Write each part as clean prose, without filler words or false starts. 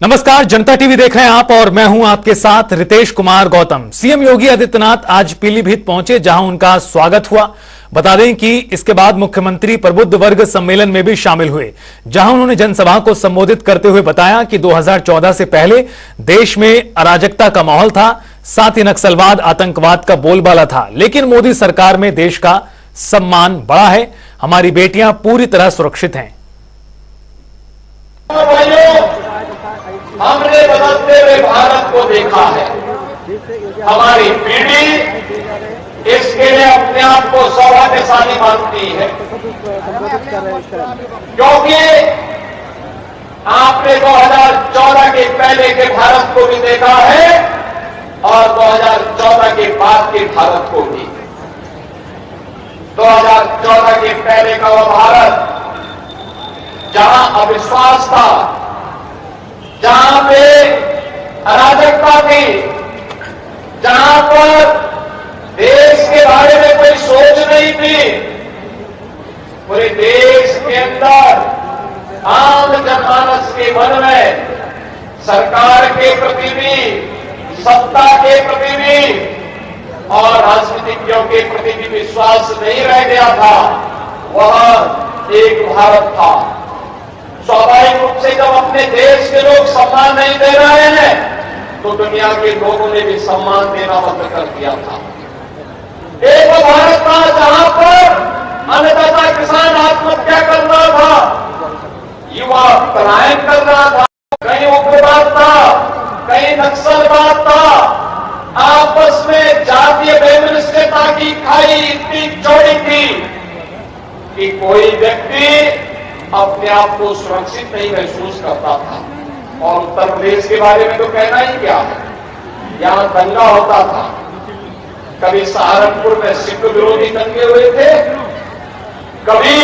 नमस्कार, जनता टीवी देख रहे हैं आप और मैं हूं आपके साथ रितेश कुमार गौतम। सीएम योगी आदित्यनाथ आज पीलीभीत पहुंचे, जहां उनका स्वागत हुआ। बता दें कि इसके बाद मुख्यमंत्री प्रबुद्ध वर्ग सम्मेलन में भी शामिल हुए, जहां उन्होंने जनसभा को संबोधित करते हुए बताया कि 2014 से पहले देश में अराजकता का माहौल था, साथ ही नक्सलवाद, आतंकवाद का बोलबाला था, लेकिन मोदी सरकार में देश का सम्मान बढ़ा है। हमारी बेटियां पूरी तरह सुरक्षित हैं। हमने बदलते हुए भारत को देखा है। हमारी पीढ़ी इसके लिए अपने आप को सौभाग्यशाली मानती है, क्योंकि आपने 2014 के पहले के भारत को भी देखा है और 2014 के बाद के भारत को भी। 2014 के पहले का वह भारत जहां अविश्वास था, जहां पे अराजकता थी, जहां पर देश के बारे में कोई सोच नहीं थी, पूरे देश के अंदर आम जनमानस के मन में सरकार के प्रति भी, सत्ता के प्रति भी और राजनीतिज्ञों के प्रति भी विश्वास नहीं रह गया था। वह एक भारत था। स्वाभाविक रूप से जब अपने देश के लोग सम्मान नहीं दे रहे हैं, तो दुनिया के लोगों ने भी सम्मान देना बंद कर दिया था। एक वो भारत था जहां पर अन्नदाता किसान आत्महत्या कर रहा था, युवा पलायन कर रहा था, कहीं उग्रवाद था, कहीं नक्सलवाद था, आपस में जातीय वैमनस्यता की खाई इतनी चौड़ी थी कि कोई व्यक्ति अपने आप को सुरक्षित नहीं महसूस करता था। और उत्तर प्रदेश के बारे में तो कहना ही क्या है, यहां दंगा होता था। कभी सहारनपुर में सिख विरोधी दंगे हुए थे, कभी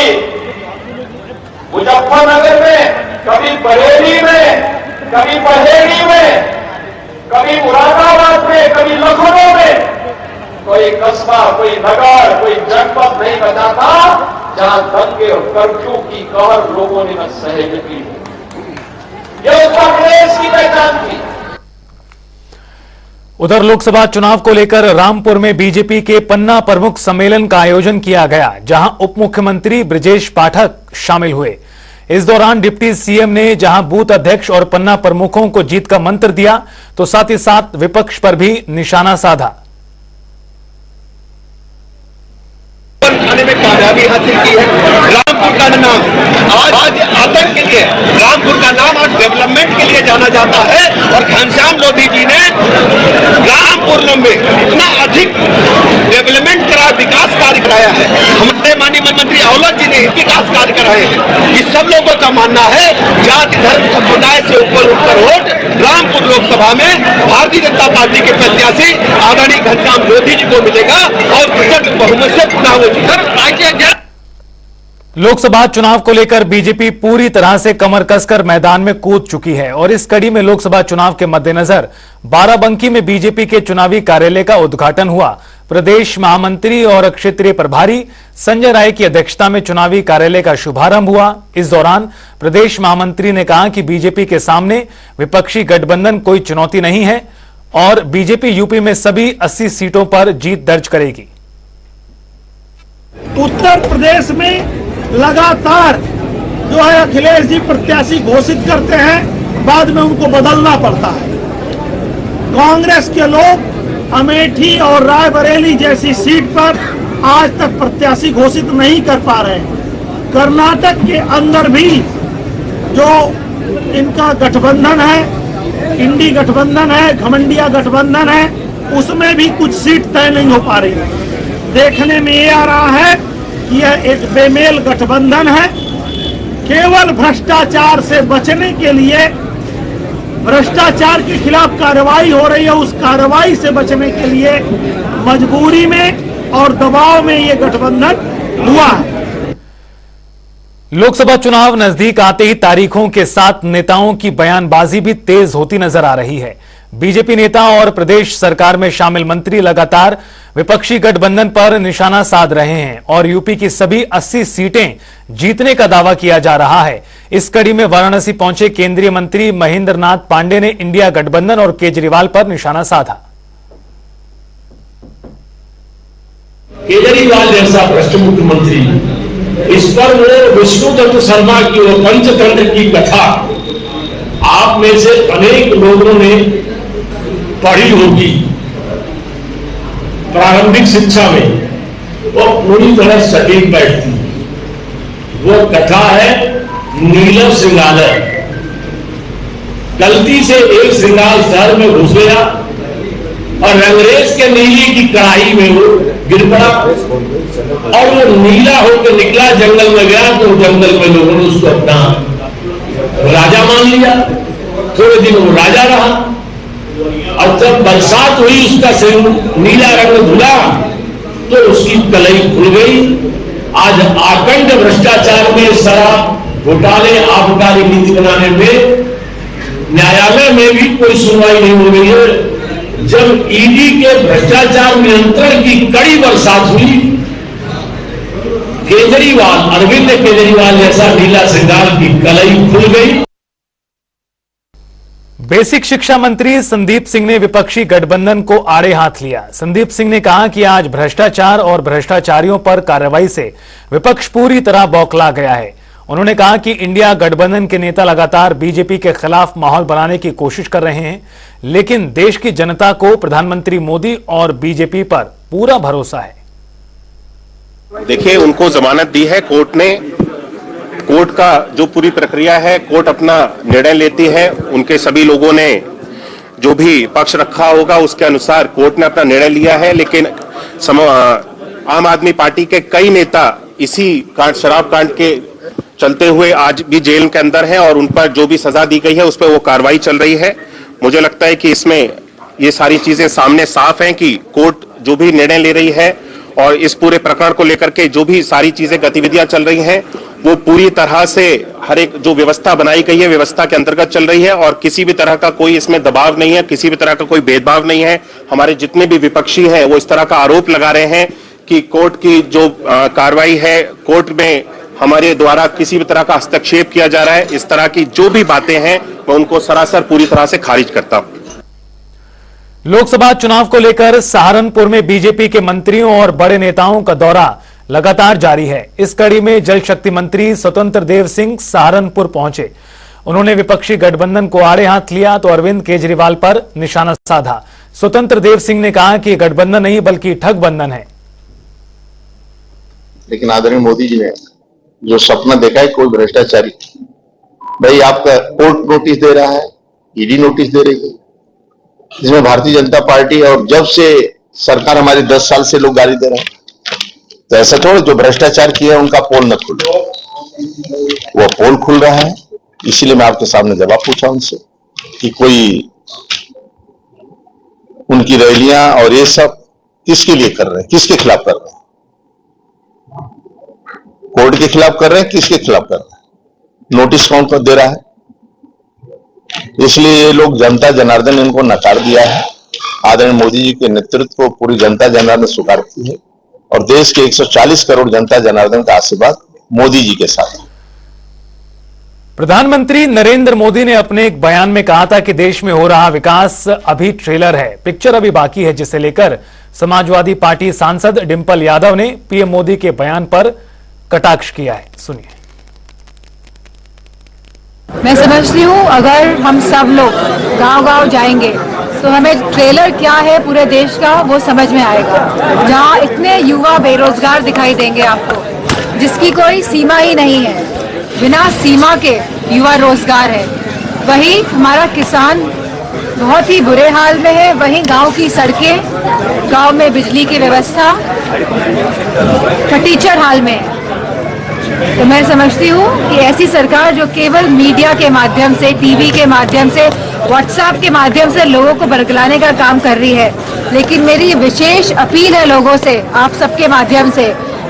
मुजफ्फरनगर में, कभी बरेली में, कभी बहेड़ी में, कभी मुरादाबाद में, कभी लखनऊ में। कोई कस्बा, कोई नगर, कोई जनपद नहीं बचा था जहां दंगे और कर्फ्यू की कहर लोगों ने न सहन। यह उत्तर प्रदेश की पहचान थी। उधर लोकसभा चुनाव को लेकर रामपुर में बीजेपी के पन्ना प्रमुख सम्मेलन का आयोजन किया गया, जहां उप मुख्यमंत्री ब्रजेश पाठक शामिल हुए। इस दौरान डिप्टी सीएम ने जहां बूथ अध्यक्ष और पन्ना प्रमुखों को जीत का मंत्र दिया, तो साथ ही साथ विपक्ष पर भी निशाना साधा। खाने में कामयाबी हासिल की है। रामपुर का नाम आज आतंक के लिए, रामपुर का नाम आज डेवलपमेंट के लिए जाना जाता है। और घनश्याम लोधी जी ने रामपुर में इतना अधिक डेवलपमेंट करा, विकास कार्य कराया है। हमारे माननीय मंत्री औलख जी ने विकास कार्य कराए हैं। इस सब लोगों का मानना है जाति धर्म समुदाय से ऊपर उठकर वोट रामपुर लोकसभा में भारतीय जनता पार्टी के प्रत्याशी आदरणीय घनश्याम लोधी जी को मिलेगा और प्रचंड बहुमत से पुनः वो लोकसभा चुनाव को लेकर बीजेपी पूरी तरह से कमर कसकर मैदान में कूद चुकी है और इस कड़ी में लोकसभा चुनाव के मद्देनजर बाराबंकी में बीजेपी के चुनावी कार्यालय का उद्घाटन हुआ। प्रदेश महामंत्री और क्षेत्रीय प्रभारी संजय राय की अध्यक्षता में चुनावी कार्यालय का शुभारंभ हुआ। इस दौरान प्रदेश महामंत्री ने कहा कि बीजेपी के सामने विपक्षी गठबंधन कोई चुनौती नहीं है और बीजेपी यूपी में सभी 80 सीटों पर जीत दर्ज करेगी। उत्तर प्रदेश में लगातार जो है अखिलेश जी प्रत्याशी घोषित करते हैं, बाद में उनको बदलना पड़ता है। कांग्रेस के लोग अमेठी और रायबरेली जैसी सीट पर आज तक प्रत्याशी घोषित नहीं कर पा रहे हैं। कर्नाटक के अंदर भी जो इनका गठबंधन है, इंडी गठबंधन है, घमंडिया गठबंधन है, उसमें भी कुछ सीट तय नहीं हो पा रही है। देखने में ये आ रहा है कि यह एक बेमेल गठबंधन है। केवल भ्रष्टाचार से बचने के लिए, भ्रष्टाचार के खिलाफ कार्रवाई हो रही है, उस कार्रवाई से बचने के लिए मजबूरी में और दबाव में ये गठबंधन हुआ है। लोकसभा चुनाव नजदीक आते ही तारीखों के साथ नेताओं की बयानबाजी भी तेज होती नजर आ रही है। बीजेपी नेता और प्रदेश सरकार में शामिल मंत्री लगातार विपक्षी गठबंधन पर निशाना साध रहे हैं और यूपी की सभी 80 सीटें जीतने का दावा किया जा रहा है। इस कड़ी में वाराणसी पहुंचे केंद्रीय मंत्री महेंद्र नाथ पांडे ने इंडिया गठबंधन और केजरीवाल पर निशाना साधा। केजरीवाल जैसा भ्रष्ट मुख्यमंत्री, इस पर वो विष्णुदत्त शर्मा की वो पंचतंत्र की कथा आप में से अनेक लोगों ने पढ़ी होगी प्रारंभिक शिक्षा में, वो पूरी तरह सटीक बैठती। वो कथा है नीलम श्रृंगार। गलती से एक श्रृंगार शहर में घुस गया और रंगरेज के नीली की कड़ाई में वो गिर पड़ा और वो नीला होकर निकला, जंगल में गया तो जंगल में लोगों ने उसको अपना राजा मान लिया। थोड़े दिन वो राजा रहा और जब बरसात हुई, उसका नीला रंग धुला तो उसकी कलई खुल गई। आज आकंठ भ्रष्टाचार में, शराब घोटाले, आबकारी नीति बनाने में न्यायालय में भी कोई सुनवाई नहीं हो रही है। जब ईडी के भ्रष्टाचार नियंत्रण की कड़ी बरसात हुई, केजरीवाल, अरविंद केजरीवाल जैसा नीला श्रृंगार की कलई खुल गई। बेसिक शिक्षा मंत्री संदीप सिंह ने विपक्षी गठबंधन को आड़े हाथ लिया। संदीप सिंह ने कहा कि आज भ्रष्टाचार और भ्रष्टाचारियों पर कार्रवाई से विपक्ष पूरी तरह बौखला गया है। उन्होंने कहा कि इंडिया गठबंधन के नेता लगातार बीजेपी के खिलाफ माहौल बनाने की कोशिश कर रहे हैं, लेकिन देश की जनता को प्रधानमंत्री मोदी और बीजेपी पर पूरा भरोसा है। देखिए, उनको जमानत दी है कोर्ट ने। कोर्ट का जो पूरी प्रक्रिया है, कोर्ट अपना निर्णय लेती है। उनके सभी लोगों ने जो भी पक्ष रखा होगा उसके अनुसार कोर्ट ने अपना निर्णय लिया है। लेकिन आम आदमी पार्टी के कई नेता इसी शराब कांड के चलते हुए आज भी जेल के अंदर हैं और उन पर जो भी सजा दी गई है उस पर वो कार्रवाई चल रही है। मुझे लगता है कि इसमें ये सारी चीजें सामने साफ हैं कि कोर्ट जो भी निर्णय ले रही है और इस पूरे प्रकरण को लेकर के जो भी सारी चीजें गतिविधियां चल रही हैं वो पूरी तरह से हर एक जो व्यवस्था बनाई गई है व्यवस्था के अंतर्गत चल रही है और किसी भी तरह का कोई इसमें दबाव नहीं है, किसी भी तरह का कोई भेदभाव नहीं है। हमारे जितने भी विपक्षी हैं वो इस तरह का आरोप लगा रहे हैं कि कोर्ट की जो कार्रवाई है, कोर्ट में हमारे द्वारा किसी भी तरह का हस्तक्षेप किया जा रहा है, इस तरह की जो भी बातें हैं मैं उनको सरासर पूरी तरह से खारिज करता हूं। लोकसभा चुनाव को लेकर सहारनपुर में बीजेपी के मंत्रियों और बड़े नेताओं का दौरा लगातार जारी है। इस कड़ी में जल शक्ति मंत्री स्वतंत्र देव सिंह सहारनपुर पहुंचे। उन्होंने विपक्षी गठबंधन को आड़े हाथ लिया तो अरविंद केजरीवाल पर निशाना साधा। स्वतंत्र देव सिंह ने कहा कि गठबंधन नहीं बल्कि ठगबंधन है। लेकिन आदरणीय मोदी जी ने जो सपना देखा है कोई भ्रष्टाचारी, भाई आपका कोर्ट नोटिस दे रहा है, ईडी नोटिस दे रही है, जिसमें भारतीय जनता पार्टी और जब से सरकार हमारे 10 साल से लोग गाली दे रहे हैं, तो ऐसा थोड़ा जो भ्रष्टाचार किया उनका पोल न खुले, वो पोल खुल रहा है। इसीलिए मैं आपके सामने जवाब पूछा उनसे कि कोई उनकी रैलियां और ये सब किसके लिए कर रहे हैं, किसके खिलाफ कर रहे हैं? कोर्ट के खिलाफ कर रहे हैं, किसके खिलाफ कर रहे हैं? नोटिस कौन को दे रहा है? इसलिए ये लोग जनता जनार्दन इनको नकार दिया है। आदरणीय मोदी जी के नेतृत्व को पूरी जनता जनार्दन स्वीकारती है और देश के 140 करोड़ जनता जनार्दन का आशीर्वाद मोदी जी के साथ है। प्रधानमंत्री नरेंद्र मोदी ने अपने एक बयान में कहा था कि देश में हो रहा विकास अभी ट्रेलर है, पिक्चर अभी बाकी है, जिसे लेकर समाजवादी पार्टी सांसद डिंपल यादव ने पीएम मोदी के बयान पर कटाक्ष किया है। सुनिए। मैं समझती हूँ अगर हम सब लोग गांव-गांव जाएंगे तो हमें ट्रेलर क्या है पूरे देश का वो समझ में आएगा। जहाँ इतने युवा बेरोजगार दिखाई देंगे आपको, जिसकी कोई सीमा ही नहीं है, बिना सीमा के युवा रोजगार है। वही हमारा किसान बहुत ही बुरे हाल में है, वहीं गांव की सड़कें, गांव में बिजली की व्यवस्था खटीचर हाल में है। तो मैं समझती हूँ कि ऐसी सरकार जो केवल मीडिया के माध्यम से, टीवी के माध्यम से, व्हाट्सएप के माध्यम से लोगों को बरगलाने का काम कर रही है। लेकिन मेरी विशेष अपील है लोगों से, आप सबके माध्यम से,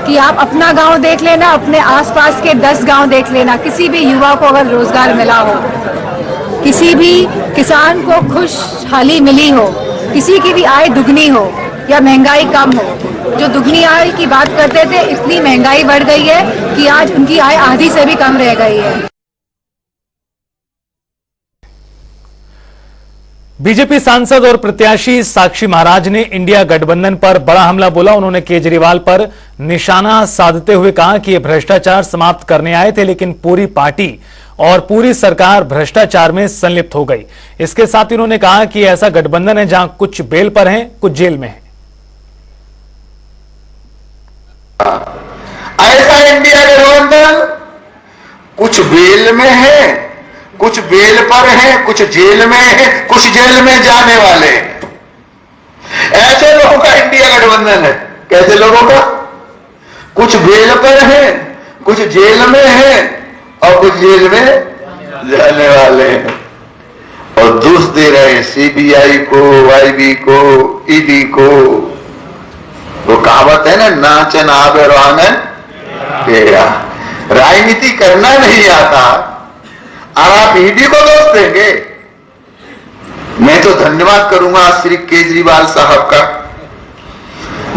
कि आप अपना गांव देख लेना, अपने आसपास के 10 गांव देख लेना, किसी भी युवा को अगर रोजगार मिला हो, किसी भी किसान को खुशहाली मिली हो, किसी की भी आय दुगनी हो या महंगाई कम हो। जो दुगनी आय की बात करते थे, इतनी महंगाई बढ़ गई है कि आज उनकी आय आधी से भी कम रह गई है। बीजेपी सांसद और प्रत्याशी साक्षी महाराज ने इंडिया गठबंधन पर बड़ा हमला बोला। उन्होंने केजरीवाल पर निशाना साधते हुए कहा कि ये भ्रष्टाचार समाप्त करने आए थे, लेकिन पूरी पार्टी और पूरी सरकार भ्रष्टाचार में संलिप्त हो गई। इसके साथ ही उन्होंने कहा कि ऐसा गठबंधन है जहां कुछ बेल पर हैं, कुछ जेल में हैं। ऐसा इंडिया गठबंधन कुछ बेल में है, कुछ बेल पर है, कुछ जेल में है, कुछ जेल में जाने वाले हैं। ऐसे लोगों का इंडिया गठबंधन है। कैसे लोगों का? कुछ बेल पर है, कुछ जेल में है और कुछ जेल में जाने वाले हैं। और दोष दे रहे हैं सीबीआई को, वाईबी को, ईडी को। वो कहावत है ना, नाचन आवे रोहन तेरा। राजनीति करना नहीं आता और आप ईडी को दोष देंगे। मैं तो धन्यवाद करूंगा श्री केजरीवाल साहब का।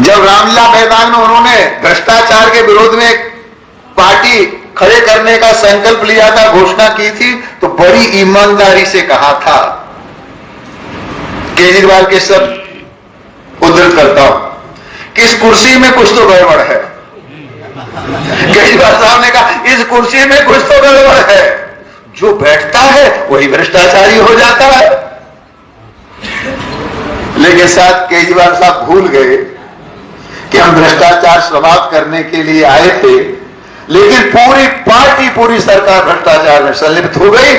जब रामलीला मैदान में उन्होंने भ्रष्टाचार के विरोध में पार्टी खड़े करने का संकल्प लिया था, घोषणा की थी, तो बड़ी ईमानदारी से कहा था। केजरीवाल के सब उद्धृत करता हूं कि इस कुर्सी में कुछ तो गड़बड़ है। केजरीवाल साहब ने कहा इस कुर्सी में कुछ तो गड़बड़ है। जो बैठता है वही भ्रष्टाचारी हो जाता है। लेकिन साथ केजरीवाल साहब भूल गए कि हम भ्रष्टाचार समाप्त करने के लिए आए थे, लेकिन पूरी पार्टी, पूरी सरकार भ्रष्टाचार में संलिप्त हो गई।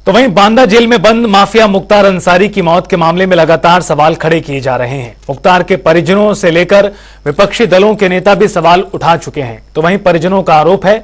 तो वहीं बांदा जेल में बंद माफिया मुख्तार अंसारी की मौत के मामले में लगातार सवाल खड़े किए जा रहे हैं। मुख्तार के परिजनों से लेकर विपक्षी दलों के नेता भी सवाल उठा चुके हैं। तो वहीं परिजनों का आरोप है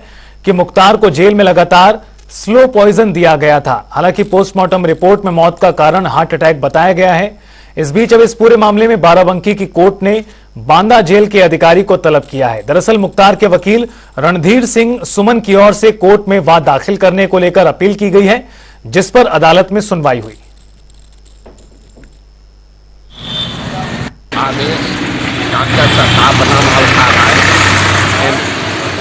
कि मुख्तार को जेल में लगातार स्लो पॉइजन दिया गया था। हालांकि पोस्टमार्टम रिपोर्ट में मौत का कारण हार्ट अटैक बताया गया है। इस बीच अब इस पूरे मामले में बाराबंकी की कोर्ट ने बांदा जेल के अधिकारी को तलब किया है। दरअसल मुख्तार के वकील रणधीर सिंह सुमन की ओर से कोर्ट में वाद दाखिल करने को लेकर अपील की गई है, जिस पर अदालत में सुनवाई हुई।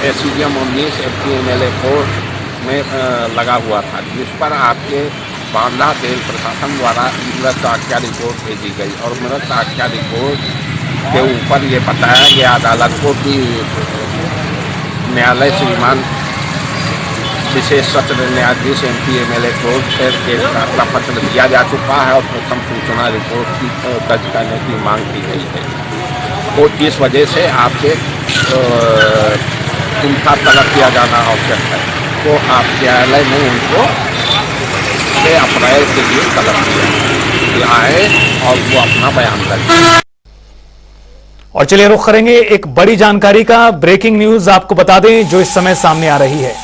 एसडीएम 19 एमएलए कोर्ट में लगा हुआ था, जिस पर आपके बांदा जेल प्रशासन द्वारा मृत साक्ष्य रिपोर्ट भेजी गई और मृत साक्ष्य रिपोर्ट के ऊपर ये बताया गया अदालत को कि न्यायालय श्रीमान विशेष सत्र न्यायाधीश एमएलए कोर्ट से फैसला पत्र दिया जा चुका है और प्रथम सूचना रिपोर्ट की दर्ज करने की मांग की गई है। तो इस वजह से आपसे उनका तलब किया जाना आवश्यक है। तो आप न्यायालय में उनको 6 अप्रैल के लिए तलब किया आए और वो अपना बयान करें। और चलिए रुख करेंगे एक बड़ी जानकारी का। ब्रेकिंग न्यूज आपको बता दें जो इस समय सामने आ रही है।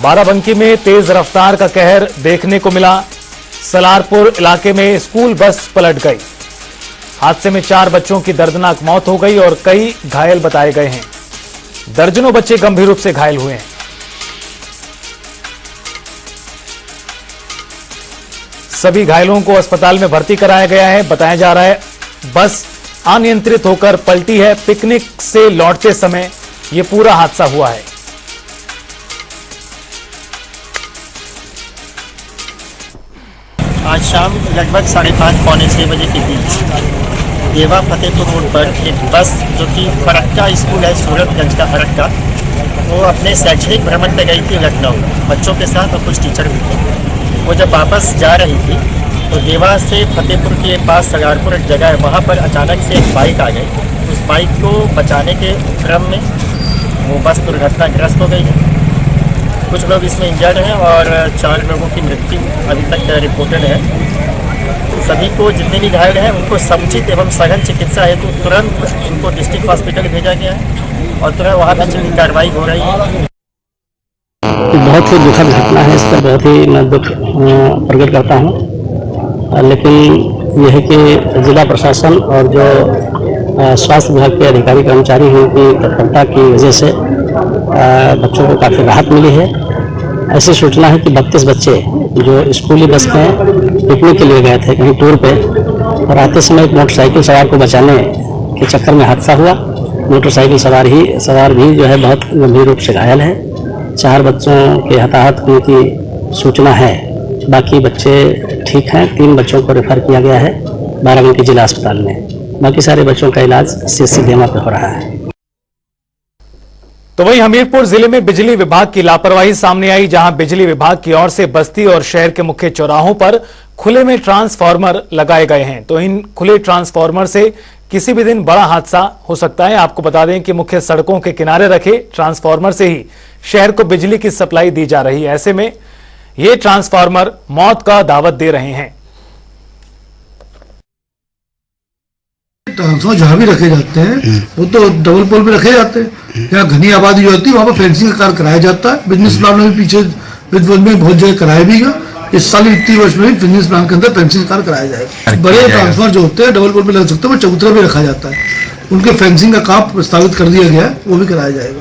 बाराबंकी में तेज रफ्तार का कहर देखने को मिला। सलारपुर इलाके में स्कूल बस पलट गई। हादसे में 4 बच्चों की दर्दनाक मौत हो गई और कई घायल बताए गए हैं। दर्जनों बच्चे गंभीर रूप से घायल हुए हैं। सभी घायलों को अस्पताल में भर्ती कराया गया है। बताया जा रहा है बस अनियंत्रित होकर पलटी है। पिकनिक से लौटते समय यह पूरा हादसा हुआ है। आज शाम लगभग 5:30 पौने 6 बजे के बीच देवा फतेहपुर रोड पर एक बस जो कि फरक्का स्कूल है सूरतगंज का फरक्का, वो अपने शैक्षणिक भ्रमण पे गई थी लखनऊ बच्चों के साथ और कुछ टीचर भी थे। वो जब वापस जा रही थी तो देवा से फतेहपुर के पास सगारपुर एक जगह है, वहाँ पर अचानक से एक बाइक आ गई। उस बाइक को बचाने के क्रम में वो बस दुर्घटनाग्रस्त हो गई है। कुछ लोग इसमें इंजर्ड हैं और 4 लोगों की मृत्यु अभी तक रिपोर्टेड है। सभी को जितने भी घायल हैं उनको समुचित एवं सघन चिकित्सा हेतु तुरंत उनको डिस्ट्रिक्ट हॉस्पिटल भेजा गया है और तुरंत वहाँ भी कार्रवाई हो रही है। बहुत ही दुखद घटना है, इस पर बहुत ही मैं दुख प्रकट करता हूँ। लेकिन यह है कि जिला प्रशासन और जो स्वास्थ्य विभाग के अधिकारी कर्मचारी हैं उनकी तत्परता की वजह से बच्चों को काफ़ी राहत मिली है ऐसी सूचना है कि 32 बच्चे जो स्कूली बस में पिकनिक के लिए गए थे कहीं टूर पे, और आते समय एक मोटरसाइकिल सवार को बचाने के चक्कर में हादसा हुआ। मोटरसाइकिल सवार भी जो है बहुत गंभीर रूप से घायल है। 4 बच्चों के हताहत होने की सूचना है, बाकी बच्चे ठीक हैं। 3 बच्चों को रेफर किया गया है बाराबंकी जिला अस्पताल में। बाकी सारे बच्चों का इलाज सीएससी भेमा पे हो रहा है। तो वहीं हमीरपुर जिले में बिजली विभाग की लापरवाही सामने आई, जहां बिजली विभाग की ओर से बस्ती और शहर के मुख्य चौराहों पर खुले में ट्रांसफार्मर लगाए गए हैं। तो इन खुले ट्रांसफार्मर से किसी भी दिन बड़ा हादसा हो सकता है। आपको बता दें कि मुख्य सड़कों के किनारे रखे ट्रांसफार्मर से ही शहर को बिजली की सप्लाई दी जा रही है। ऐसे में ये ट्रांसफार्मर मौत का दावत दे रहे हैं। ट्रांसफार्मर जहाँ भी रखे जाते हैं वो तो डबल पोल पे रखे जाते हैं। यहाँ घनी आबादी जो होती है वहाँ पर फेंसिंग का कार्य कराया जाता है। बिजनेस प्लान में भी पीछे विद्वत में बहुत जगह कराया भी गया। इस साल 31 वर्ष में भी बिजनेस प्लान के अंदर फेंसिंग का कार्य कराया जाएगा। बड़े ट्रांसफार्मर जो होते हैं डबल पोल पे लग सकते हैं, वो चबूतरा भी रखा जाता है। उनके फेंसिंग का काम प्रस्तावित कर दिया गया है, वो भी कराया जाएगा।